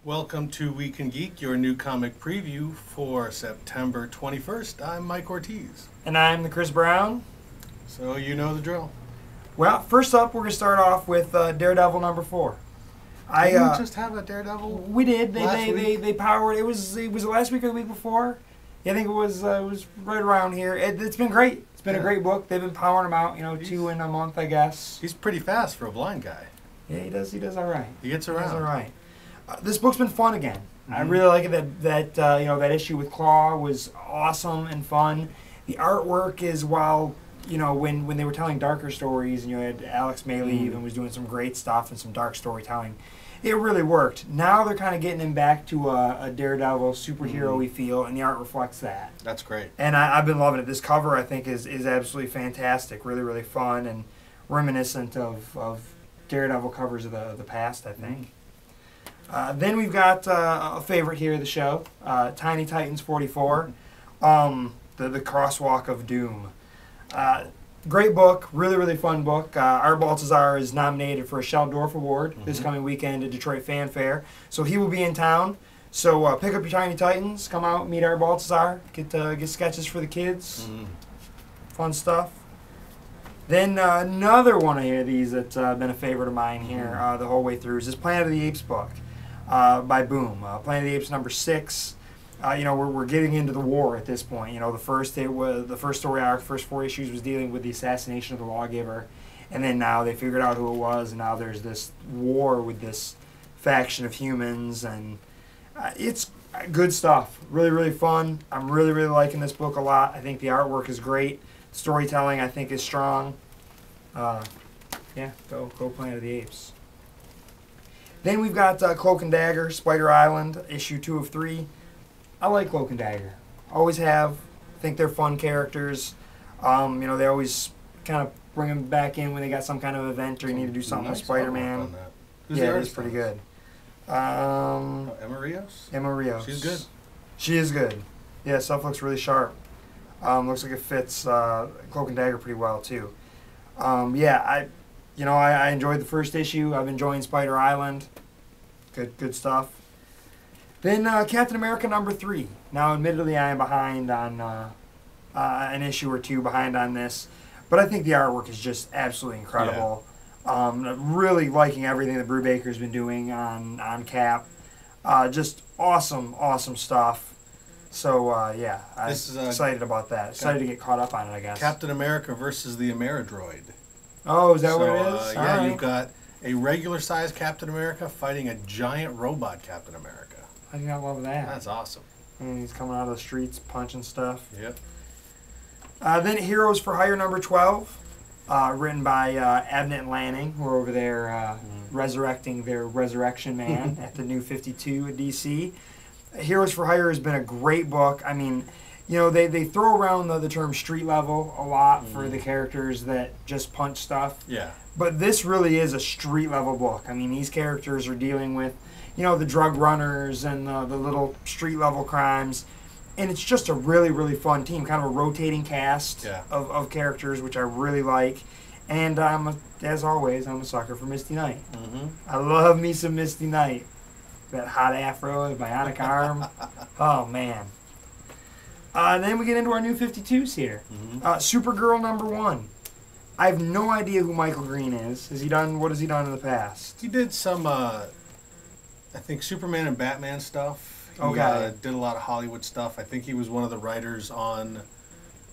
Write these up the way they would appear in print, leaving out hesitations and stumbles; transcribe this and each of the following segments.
Welcome to Week and Geek, your new comic preview for September 21st. I'm Mike Ortiz. And I'm the Chris Brown. So you know the drill. Well, first up, we're going to start off with Daredevil number 4. Didn't we just have a Daredevil? We did. They powered. It was the last week or the week before. Yeah, I think it was right around here. It's been great. It's been a great book. They've been powering them out, 2 in a month, I guess. He's pretty fast for a blind guy. Yeah, he does all right. He gets around. He does all right. This book's been fun again. I really like it. That issue with Claw was awesome and fun. The artwork is, when they were telling darker stories and you had Alex Mayleave and was doing some great stuff and some dark storytelling, it really worked. Now they're kind of getting him back to a Daredevil superhero-y feel, and the art reflects that. That's great. And I've been loving it. This cover, I think, is absolutely fantastic. Really, really fun and reminiscent of Daredevil covers of the past, I think. Then we've got a favorite here of the show, Tiny Titans 44, the Crosswalk of Doom. Great book, really, really fun book. Art Baltazar is nominated for a Sheldorf Award this coming weekend at Detroit Fan Fair, so he will be in town. So pick up your Tiny Titans, come out, meet Art Baltazar, get sketches for the kids, fun stuff. Then another one of these that's been a favorite of mine here the whole way through is this Planet of the Apes book by Boom. Planet of the Apes number 6. We're getting into the war at this point. The first story arc, first 4 issues was dealing with the assassination of the lawgiver, and then now they figured out who it was, and now there's this war with this faction of humans, and it's good stuff. Really, really fun. I'm really, really liking this book a lot. I think the artwork is great. Storytelling, I think, is strong. Go Planet of the Apes. Then we've got Cloak and Dagger, Spider Island, issue 2 of 3. I like Cloak and Dagger. Always have. I think they're fun characters. They always kind of bring them back in when they got some kind of event or you need to do something with Spider-Man. Yeah, it's pretty good. Emma Rios? Emma Rios. She's good. She is good. Yeah, stuff looks really sharp. Looks like it fits Cloak and Dagger pretty well too. I enjoyed the first issue. I'm enjoying Spider Island. Good stuff. Then Captain America number 3. Now, admittedly, I am behind on an issue or 2 behind on this, but I think the artwork is just absolutely incredible. Yeah. Really liking everything that Brubaker's been doing on Cap. Just awesome stuff. So, I'm excited about that. Excited to get caught up on it, I guess. Captain America versus the Ameridroid. Oh, is that what it is? Yeah, you've got a regular-sized Captain America fighting a giant robot Captain America. I do not love that. That's awesome. And he's coming out of the streets punching stuff. Yep. Then Heroes for Hire number 12, written by Abnett and Lanning, who are over there resurrecting their Resurrection Man at the New 52 at DC. Heroes for Hire has been a great book. I mean, they throw around the term street level a lot for the characters that just punch stuff. Yeah. But this really is a street level book. I mean, these characters are dealing with, the drug runners and the little street level crimes. And it's just a really, really fun team, kind of a rotating cast of characters, which I really like. And as always, I'm a sucker for Misty Knight. I love me some Misty Knight. That hot afro, the bionic arm. Oh, man. Then we get into our new 52s here. Supergirl number 1. I have no idea who Michael Green is. What has he done in the past? He did some, I think, Superman and Batman stuff. He did a lot of Hollywood stuff. I think he was one of the writers on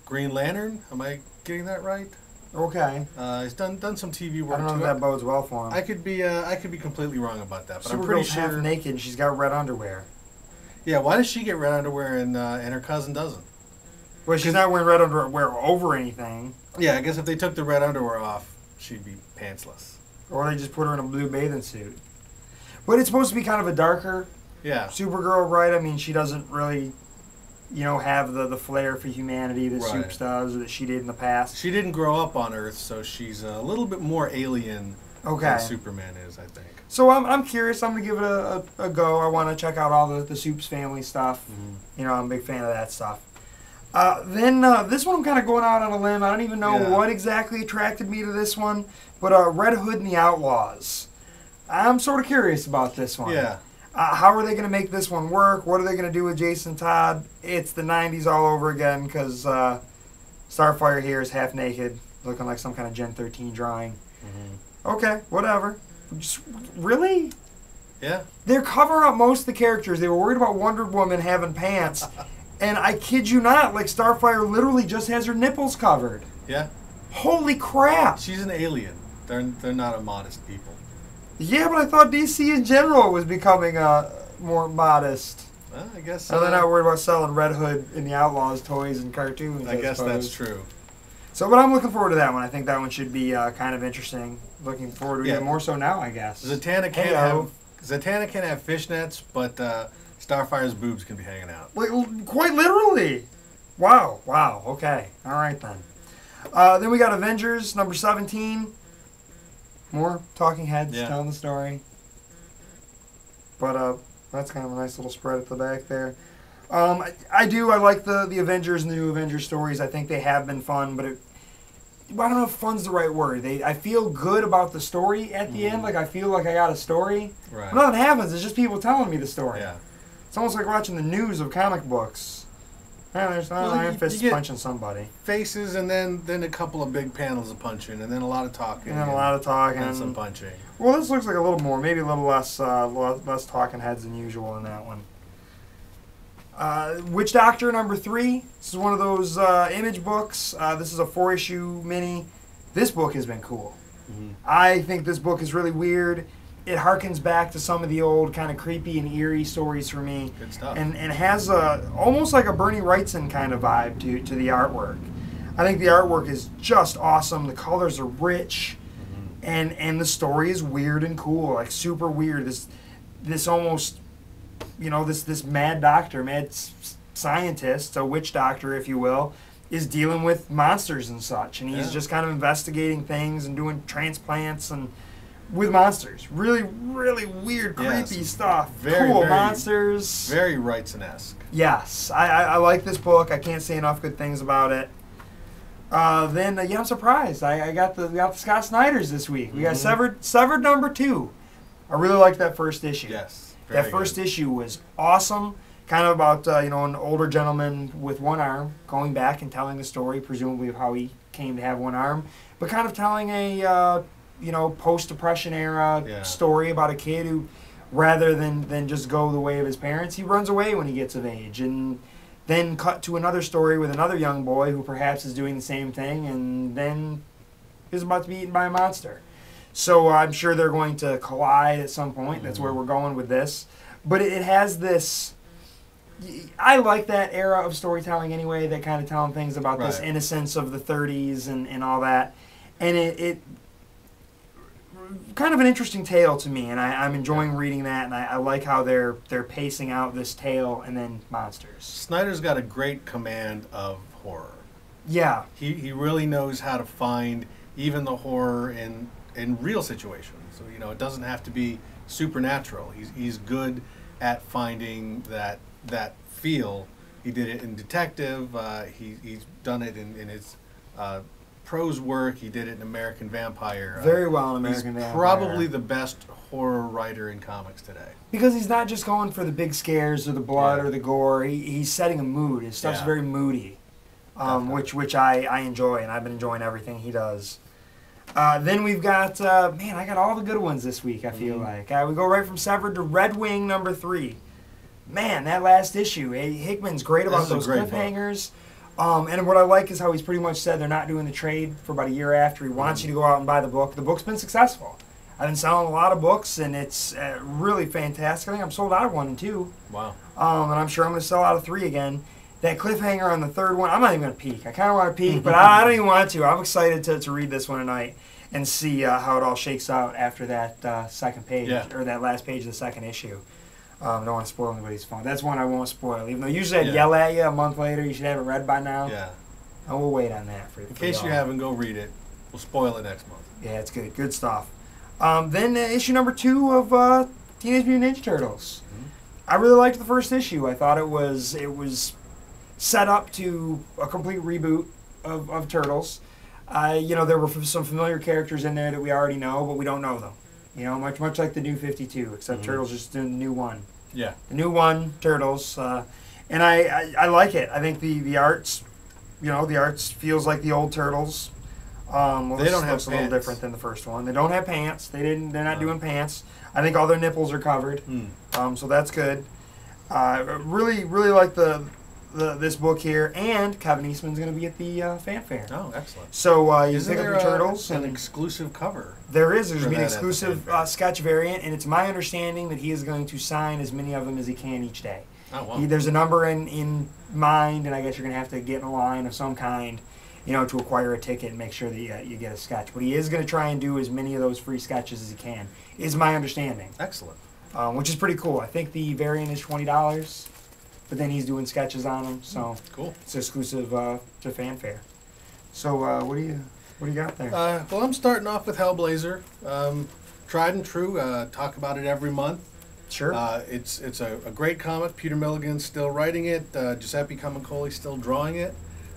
Green Lantern. Am I getting that right? Okay. He's done some TV work. I don't know if that bodes well for him. I could be completely wrong about that, but Supergirl's I'm pretty sure. Half naked and she's got red underwear. Yeah, why does she get red underwear and her cousin doesn't? Well, she's not wearing red underwear over anything. Yeah, I guess if they took the red underwear off, she'd be pantsless. Or they just put her in a blue bathing suit. But it's supposed to be kind of a darker Supergirl, right? I mean, she doesn't really, have the flair for humanity that Supes does or that she did in the past. She didn't grow up on Earth, so she's a little bit more alien than Superman is, I think. So I'm curious. I'm going to give it a go. I want to check out all the Supes family stuff. I'm a big fan of that stuff. Then this one I'm kind of going out on a limb. I don't even know what exactly attracted me to this one, but Red Hood and the Outlaws. I'm sort of curious about this one. Yeah. How are they going to make this one work? What are they going to do with Jason Todd? It's the 90s all over again because Starfire here is half naked, looking like some kind of Gen 13 drawing. Mm-hmm. Okay, whatever. Just, really? Yeah. They're covering up most of the characters. They were worried about Wonder Woman having pants. And I kid you not, like Starfire literally just has her nipples covered. Yeah. Holy crap. She's an alien. They're not a modest people. Yeah, but I thought DC in general was becoming more modest. Well, I guess so. And they're not worried about selling Red Hood in the Outlaws toys and cartoons. I guess that's true. So, but I'm looking forward to that one. I think that one should be kind of interesting. Looking forward to it even more so now, I guess. Zatanna can't have fishnets, but Starfire's boobs can be hanging out. Quite literally. Wow. Okay. All right then. Then we got Avengers number 17. More talking heads telling the story. But that's kind of a nice little spread at the back there. I like the Avengers and the new Avengers stories. I think they have been fun, but I don't know if fun's the right word. I feel good about the story at the end. Like I feel like I got a story. Right. But nothing happens. It's just people telling me the story. Yeah. It's almost like watching the news of comic books. There's Iron Fist punching somebody. Faces and then a couple of big panels of punching and then a lot of talking. And some punching. Well, this looks like a little more, maybe a little less talking heads than usual in that one. Witch Doctor number 3. This is one of those image books. This is a 4-issue mini. This book has been cool. Mm-hmm. I think this book is really weird. It harkens back to some of the old kind of creepy and eerie stories for me. Good stuff. And has almost like a Bernie Wrightson kind of vibe to the artwork. I think the artwork is just awesome. The colors are rich. Mm-hmm. And the story is weird and cool, like super weird. This almost, this mad doctor, mad scientist, a witch doctor, if you will, is dealing with monsters and such. And he's just kind of investigating things and doing transplants and with monsters. Really, really weird, creepy stuff. Very monsters. Very Wrightson-esque. Yes. I like this book. I can't say enough good things about it. Then I'm surprised. We got the Scott Snyders this week. We got Severed number 2. I really liked that first issue. Yes. That first issue was awesome. Kind of about an older gentleman with one arm going back and telling the story, presumably of how he came to have one arm, but kind of telling a post-Depression era story about a kid who, rather than just go the way of his parents, he runs away when he gets of age. And then cut to another story with another young boy who perhaps is doing the same thing and then is about to be eaten by a monster. So I'm sure they're going to collide at some point. Mm-hmm. That's where we're going with this. But it has this... I like that era of storytelling anyway, that kind of telling things about this innocence of the 30s and all that. And it kind of an interesting tale to me, and I'm enjoying reading that, and I like how they're pacing out this tale and then monsters. Snyder's got a great command of horror. Yeah. He really knows how to find even the horror in real situations. So, it doesn't have to be supernatural. He's good at finding that feel. He did it in Detective. He's done it in his prose work. He did it in American Vampire. Very well in American Vampire. He's probably the best horror writer in comics today. Because he's not just going for the big scares or the blood or the gore. He's setting a mood. His stuff's very moody, which I enjoy, and I've been enjoying everything he does. Then we've got, I got all the good ones this week, I feel like. We go right from Severed to Red Wing number 3. Man, that last issue. Hickman's great about those cliffhangers. And what I like is how he's pretty much said they're not doing the trade for about a year after. He wants you to go out and buy the book. The book's been successful. I've been selling a lot of books, and it's really fantastic. I think I'm sold out of 1 and 2. Wow. And I'm sure I'm going to sell out of 3 again. That cliffhanger on the 3rd one, I'm not even going to peek. I kind of want to peek, but I don't even want to. I'm excited to read this one tonight and see how it all shakes out after that second page, or that last page of the second issue. I don't want to spoil anybody's fun. That's one I won't spoil. Even though usually I'd yell at you a month later, you should have it read by now. Yeah. I will wait on that. In case you haven't, go read it. We'll spoil it next month. Yeah, it's good. Good stuff. Then issue number 2 of Teenage Mutant Ninja Turtles. Mm-hmm. I really liked the first issue. I thought it was set up to a complete reboot of Turtles. There were some familiar characters in there that we already know, but we don't know them. Much like the new 52, except Turtles just doing the new one. Yeah. The new one, Turtles. And I like it. I think the art's, the arts feels like the old Turtles. Well, They this don't have looks a little pants. different than the first one. They don't have pants. They're not No. doing pants. I think all their nipples are covered. So that's good. Really like this book here, and Kevin Eastman's going to be at the fanfare. Oh, excellent. So you Isn't pick up there your Turtles. an And exclusive cover? there's for going to be an that at the exclusive fanfare? sketch variant, and it's my understanding that he is going to sign as many of them as he can each day. Oh, wow. There's a number in mind, and I guess you're going to have to get in a line of some kind, to acquire a ticket and make sure that you get a sketch. But he is going to try and do as many of those free sketches as he can, is my understanding. Excellent. Which is pretty cool. I think the variant is $20, but then he's doing sketches on them, so Cool. it's exclusive to fanfare. So what do you got there? Well, I'm starting off with Hellblazer. Tried and true. Talk about it every month. Sure. It's a great comic. Peter Milligan's still writing it. Giuseppe Camuncoli's still drawing it.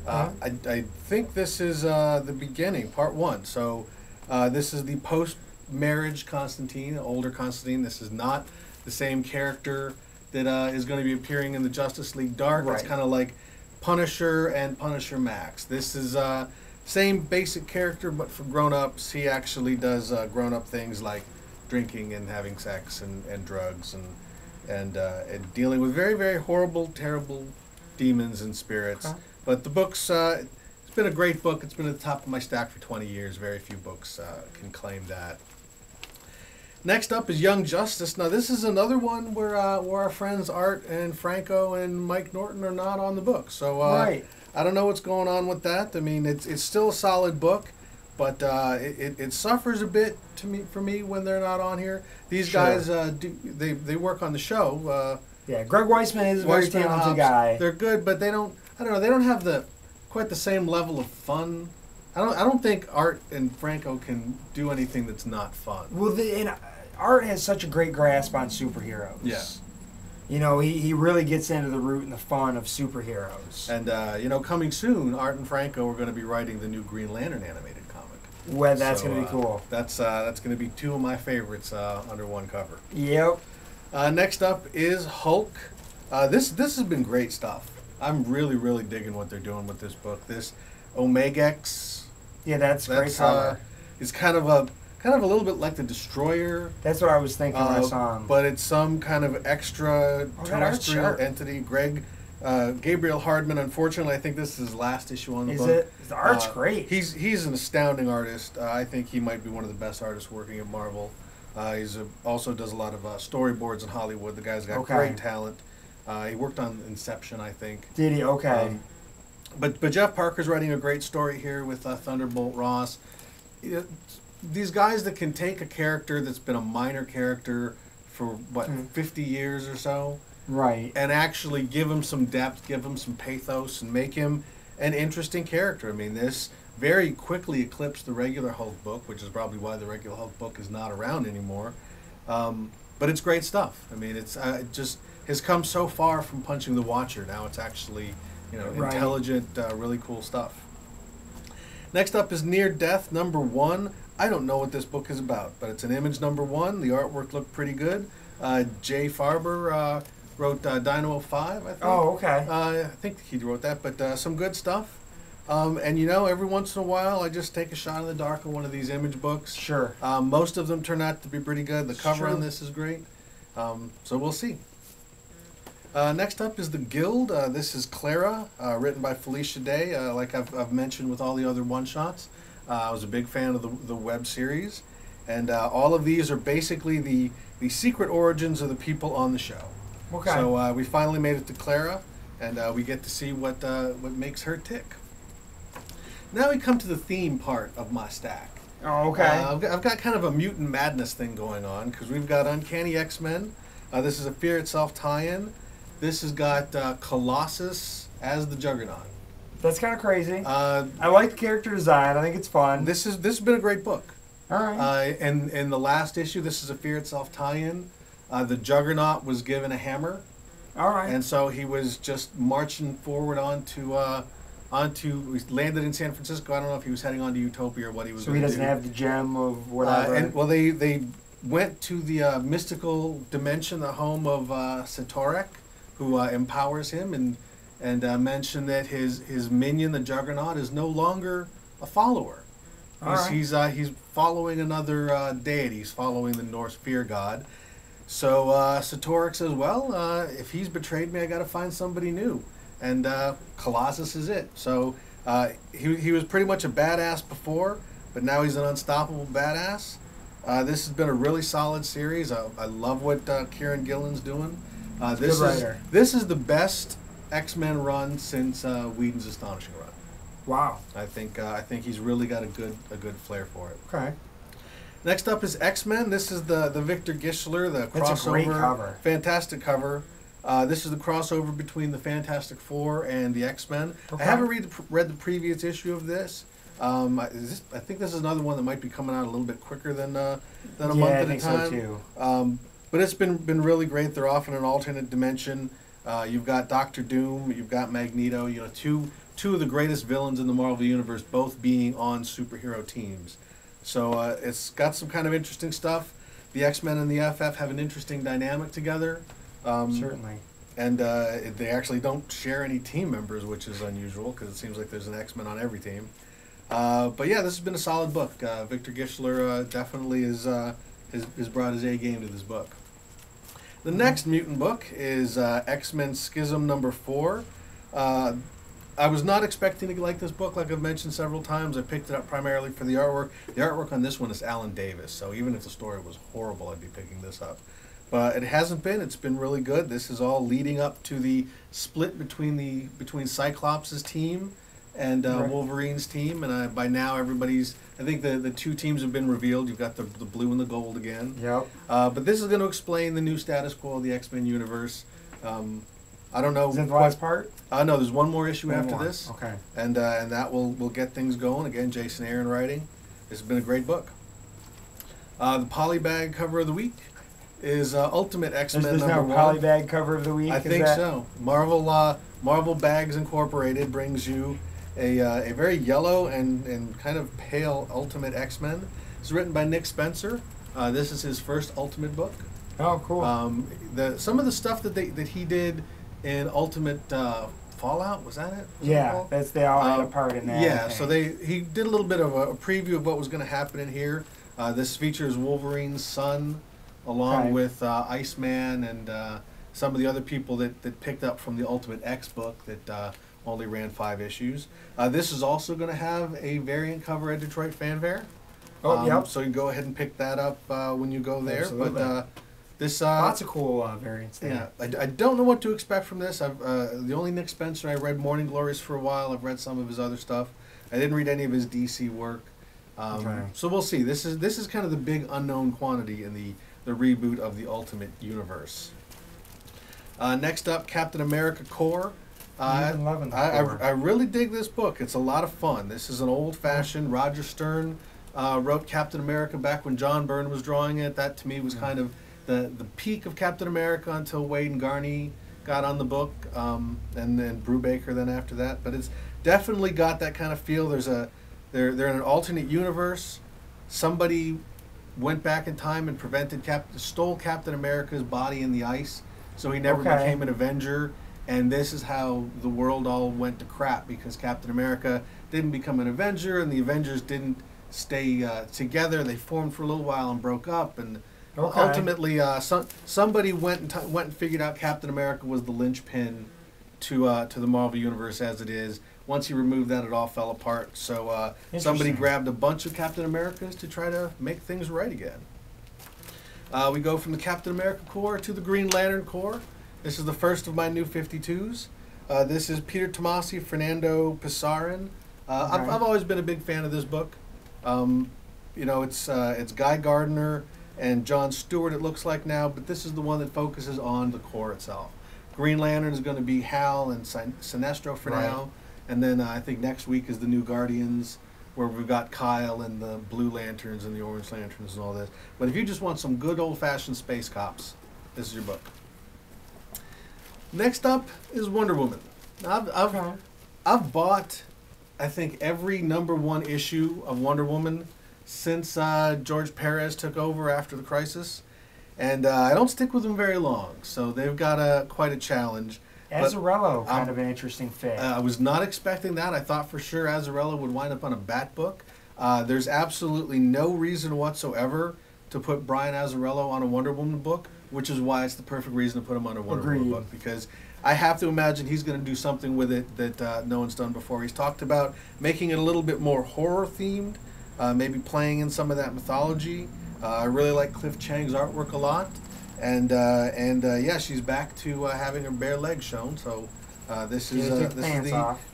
I think this is the beginning, part one. So this is the post-marriage Constantine, older Constantine. This is not the same character that is going to be appearing in the Justice League Dark. Right. It's kind of like Punisher and Punisher Max. This is same basic character, but for grown-ups. He actually does grown-up things like drinking and having sex and drugs and dealing with very, very horrible, terrible demons and spirits. Okay. But the book's it's been a great book. It's been at the top of my stack for 20 years. Very few books can claim that. Next up is Young Justice. Now this is another one where our friends Art and Franco and Mike Norton are not on the book. So Right. I don't know what's going on with that. I mean, it's still a solid book, but it suffers a bit for me when they're not on here. These Sure. guys they work on the show. Yeah, Greg Weisman is a very Weissman, talented Hobbs, guy. They're good, but they don't. I don't know. They don't have quite the same level of fun. I don't think Art and Franco can do anything that's not fun. Well, Art has such a great grasp on superheroes. Yeah. He really gets into the root and the fun of superheroes. And coming soon, Art and Franco are going to be writing the new Green Lantern animated comic. Well, that's So, going to be cool. That's going to be two of my favorites under one cover. Yep. Next up is Hulk. This has been great stuff. I'm really digging what they're doing with this book. This Omegex. Yeah, that's great cover. It's kind of a little bit like the Destroyer. That's what I was thinking when I saw him. But it's some kind of extra Oh, that art's terrestrial sharp. entity. Gabriel Hardman. Unfortunately, I think this is his last issue on the Is book. it? The art's great. He's an astounding artist. I think he might be one of the best artists working at Marvel. He's also does a lot of storyboards in Hollywood. The guy's got Okay. great talent. He worked on Inception, I think. Did he? Okay. But Jeff Parker's writing a great story here with Thunderbolt Ross. These guys that can take a character that's been a minor character for 50 years or so, Right. and actually give him some depth, give him some pathos, and make him an interesting character. I mean, this very quickly eclipsed the regular Hulk book, which is probably why the regular Hulk book is not around anymore. But it's great stuff. I mean, it's just has come so far from punching the Watcher. Now it's actually, Right. intelligent, really cool stuff. Next up is Near Death #1. I don't know what this book is about, but it's an Image #1. The artwork looked pretty good. Jay Farber wrote Dynamo 5, I think. Oh, okay. I think he wrote that, but some good stuff. And every once in a while, I just take a shot in the dark of one of these Image books. Sure. Most of them turn out to be pretty good. The cover Sure. on this is great. So we'll see. Next up is The Guild. This is Clara, written by Felicia Day. Like I've mentioned with all the other one-shots, I was a big fan of the web series. And all of these are basically the secret origins of the people on the show. Okay. So we finally made it to Clara, and we get to see what makes her tick. Now we come to the theme part of my stack. Oh, okay. I've got kind of a mutant madness thing going on because we've got Uncanny X-Men. This is a Fear Itself tie-in. This has got Colossus as the Juggernaut. That's kind of crazy. I like the character design. I think it's fun. This has been a great book. All right. And in the last issue, this is a Fear Itself tie-in. The Juggernaut was given a hammer, All right. and so he was just marching forward onto. We landed in San Francisco. I don't know if he was heading on to Utopia or what he was. So he gonna doesn't do. have the gem of whatever. And well, they went to the mystical dimension, the home of Satorek, who empowers him, and mentioned that his minion, the Juggernaut, is no longer a follower. He's following another deity. He's following the Norse fear god. So Satorek says, well, if he's betrayed me, I got to find somebody new. And Colossus is it. So he was pretty much a badass before, but now he's an unstoppable badass. This has been a really solid series. I love what Kieran Gillen's doing. This is the best X-Men run since Whedon's Astonishing Run. Wow. I think he's really got a good flair for it. Okay. Next up is X-Men. This is the Victor Gischler, the crossover. It's a great cover. Fantastic cover. This is the crossover between the Fantastic Four and the X-Men. Okay. I haven't read the previous issue of this. I think this is another one that might be coming out a little bit quicker than a month at a time. Yeah, I think so too. But it's been really great. They're off in an alternate dimension. You've got Doctor Doom. You've got Magneto. You know, two of the greatest villains in the Marvel Universe, both being on superhero teams. So it's got some kind of interesting stuff. The X-Men and the FF have an interesting dynamic together. Certainly. And they actually don't share any team members, which is unusual because it seems like there's an X-Men on every team. But yeah, this has been a solid book. Victor Gischler definitely has brought his A game to this book. The next mutant book is X-Men Schism #4. I was not expecting to like this book, like I've mentioned several times. I picked it up primarily for the artwork. The artwork on this one is Alan Davis, so even if the story was horrible, I'd be picking this up. But it hasn't been. It's been really good. This is all leading up to the split between Cyclops' team and Wolverine's team. And by now, I think the two teams have been revealed. You've got the blue and the gold again. Yep. But this is going to explain the new status quo of the X-Men universe. I don't know. Is that the last part? No, there's one more issue after this. Okay. And that will get things going. Again, Jason Aaron writing. This has been a great book. The Polybag cover of the week is Ultimate X-Men There's no #1. Polybag cover of the week? I think so. Marvel Bags Incorporated brings you a very yellow and kind of pale Ultimate X-Men. It's written by Nick Spencer. This is his first Ultimate book. Oh, cool. Some of the stuff that he did in Ultimate Fallout, was that it? Yeah, they all had a part in that. Yeah, so he did a little bit of a preview of what was going to happen in here. This features Wolverine's son, along with Iceman and some of the other people that picked up from the Ultimate X book that only ran 5 issues. This is also going to have a variant cover at Detroit Fan Fair. Yep. So you can go ahead and pick that up when you go there. Absolutely. But this lots of cool variants there. there. Yeah, I don't know what to expect from this. The only Nick Spencer, I read Morning Glories for a while. I've read some of his other stuff. I didn't read any of his DC work. So we'll see. This is kind of the big unknown quantity in the reboot of the Ultimate Universe. Next up, Captain America Corps. I really dig this book. It's a lot of fun. This is an old-fashioned Roger Stern wrote Captain America back when John Byrne was drawing it. That to me was kind of the peak of Captain America until Wade and Garney got on the book, and then Brubaker then after that. But it's definitely got that kind of feel. They're in an alternate universe. Somebody went back in time and stole Captain America's body in the ice, so he never became an Avenger. And this is how the world all went to crap, because Captain America didn't become an Avenger, and the Avengers didn't stay together. They formed for a little while and broke up, and ultimately somebody went and figured out Captain America was the linchpin to the Marvel Universe as it is. Once he removed that, it all fell apart. So somebody grabbed a bunch of Captain Americas to try to make things right again. We go from the Captain America Corps to the Green Lantern Corps. This is the first of my new 52s. This is Peter Tomasi, Fernando Pisarin. I've always been a big fan of this book. It's Guy Gardner and John Stewart, it looks like now, but this is the one that focuses on the Corps itself. Green Lantern is going to be Hal and Sinestro for now, and then I think next week is the New Guardians, where we've got Kyle and the Blue Lanterns and the Orange Lanterns and all this. But if you just want some good old-fashioned space cops, this is your book. Next up is Wonder Woman. I've bought, I think, every #1 issue of Wonder Woman since George Perez took over after the crisis, and I don't stick with them very long. So they've got quite a challenge. Azzarello, kind of an interesting fit. I was not expecting that. I thought for sure Azzarello would wind up on a Bat book. There's absolutely no reason whatsoever to put Brian Azzarello on a Wonder Woman book, which is why it's the perfect reason to put him on a Wonder Woman book, because I have to imagine he's going to do something with it that no one's done before. He's talked about making it a little bit more horror-themed, maybe playing in some of that mythology. I really like Cliff Chang's artwork a lot. And yeah, she's back to having her bare legs shown. So this is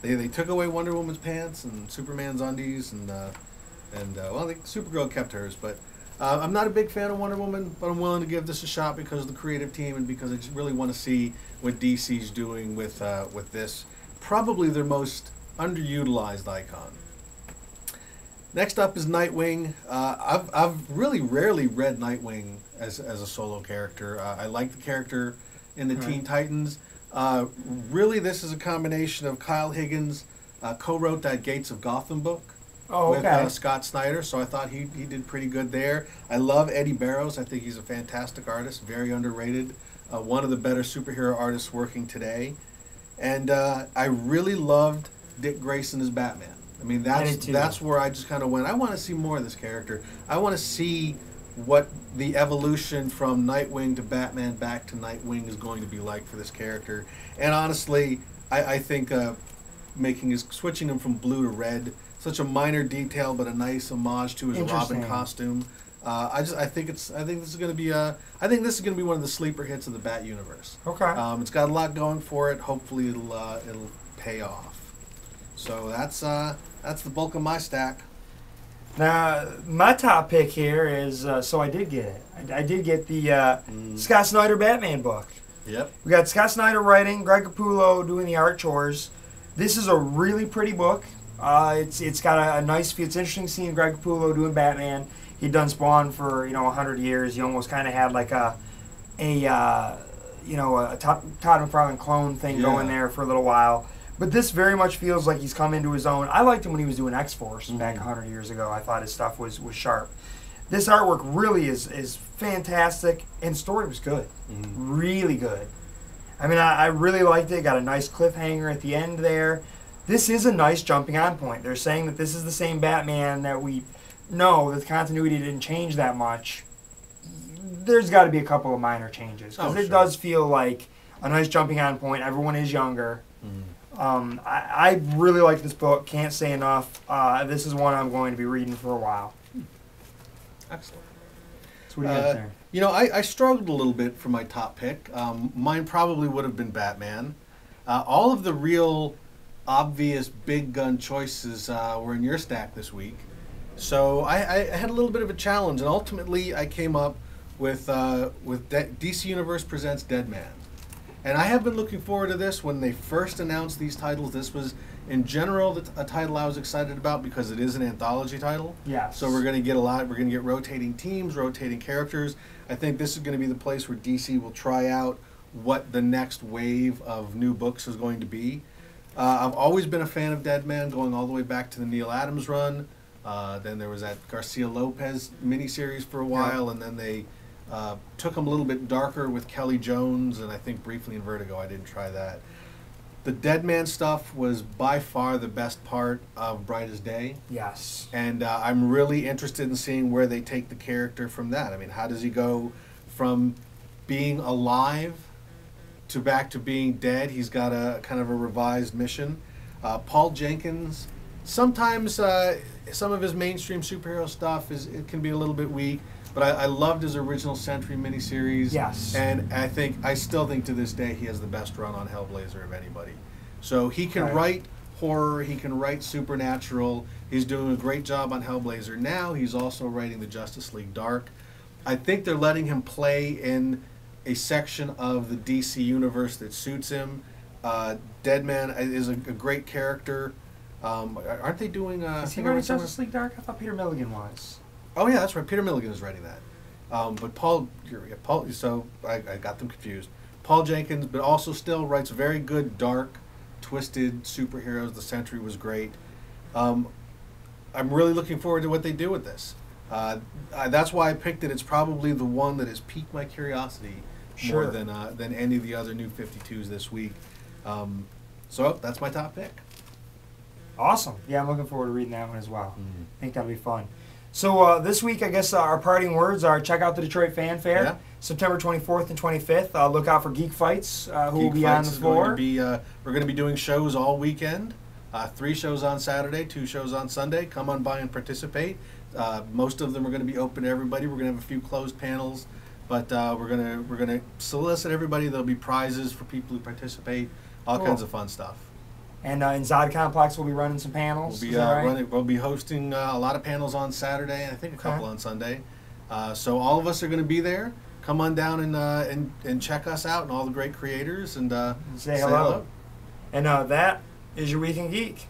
they took away Wonder Woman's pants and Superman's undies, and well, Supergirl kept hers. But I'm not a big fan of Wonder Woman, but I'm willing to give this a shot because of the creative team and because I just really want to see what DC's doing with this, probably their most underutilized icon. Next up is Nightwing. I've really rarely read Nightwing as a solo character. I like the character in the Teen Titans. Really, this is a combination of Kyle Higgins co-wrote that Gates of Gotham book with Scott Snyder, so I thought he did pretty good there. I love Eddie Barrows. I think he's a fantastic artist, very underrated. One of the better superhero artists working today. And I really loved Dick Grayson as Batman. I mean, that's where I just kind of went, I want to see more of this character. I want to see what the evolution from Nightwing to Batman back to Nightwing is going to be like for this character. And honestly, I think switching him from blue to red, such a minor detail, but a nice homage to his Robin costume. I think this is going to be one of the sleeper hits of the Bat universe. Okay. It's got a lot going for it. Hopefully, it'll pay off. So that's the bulk of my stack. Now, my top pick here is, so I did get it. I did get the Scott Snyder Batman book. Yep. We got Scott Snyder writing, Greg Capullo doing the art chores. This is a really pretty book. It's got a nice feel. It's interesting seeing Greg Capullo doing Batman. He'd done Spawn for 100 years. He almost kind of had like a Todd McFarlane clone thing going there for a little while. But this very much feels like he's come into his own. I liked him when he was doing X-Force back 100 years ago. I thought his stuff was sharp. This artwork really is fantastic, and story was good. Really good. I mean, I really liked it. Got a nice cliffhanger at the end there. This is a nice jumping on point. They're saying that this is the same Batman that we know. The continuity didn't change that much. There's got to be a couple of minor changes, because it does feel like a nice jumping on point. Everyone is younger. I really like this book. Can't say enough. This is one I'm going to be reading for a while. Excellent. So what do you got there? I struggled a little bit for my top pick. Mine probably would have been Batman. All of the real obvious big gun choices were in your stack this week. So I had a little bit of a challenge, and ultimately I came up with DC Universe Presents Dead Man. And I have been looking forward to this. When they first announced these titles, this was, in general, a title I was excited about because it is an anthology title. Yes. So we're going to get we're going to get rotating teams, rotating characters. I think this is going to be the place where DC will try out what the next wave of new books is going to be. I've always been a fan of Dead Man, going all the way back to the Neil Adams run. Then there was that Garcia Lopez miniseries for a while, and then they took them a little bit darker with Kelly Jones, and I think briefly in Vertigo. I didn't try that. The Dead Man stuff was by far the best part of Brightest Day. Yes. And I'm really interested in seeing where they take the character from that. I mean, how does he go from being alive to back to being dead? He's got a kind of a revised mission. Paul Jenkins, sometimes some of his mainstream superhero stuff it can be a little bit weak. But I loved his original Century miniseries. Yes. And I still think to this day he has the best run on Hellblazer of anybody. So he can write horror, he can write supernatural. He's doing a great job on Hellblazer now. He's also writing the Justice League Dark. I think they're letting him play in a section of the DC universe that suits him. Deadman is a great character. Aren't they doing... Is he writing Justice League Dark? I thought Peter Milligan was. Oh yeah, that's right. Peter Milligan is writing that. But Paul, so I got them confused. Paul Jenkins, but also still writes very good, dark, twisted superheroes. The Century was great. I'm really looking forward to what they do with this. That's why I picked it. It's probably the one that has piqued my curiosity Sure. more than any of the other new 52s this week. So that's my top pick. Awesome. Yeah, I'm looking forward to reading that one as well. I think that'll be fun. So this week, I guess our parting words are check out the Detroit Fan Fair, Yeah. September 24th and 25th. Look out for Geek Fights, who will Geek be on Fights the is going floor. to be, we're going to be doing shows all weekend. 3 shows on Saturday, 2 shows on Sunday. Come on by and participate. Most of them are going to be open to everybody. We're going to have a few closed panels, but we're gonna solicit everybody. There'll be prizes for people who participate. All Cool. kinds of fun stuff. And in Zod Complex, we'll be running some panels. We'll be Is that right? we'll be hosting a lot of panels on Saturday, and I think a Okay. couple on Sunday. So all of us are going to be there. Come on down and check us out and all the great creators and Say hello. And that is your Week in Geek.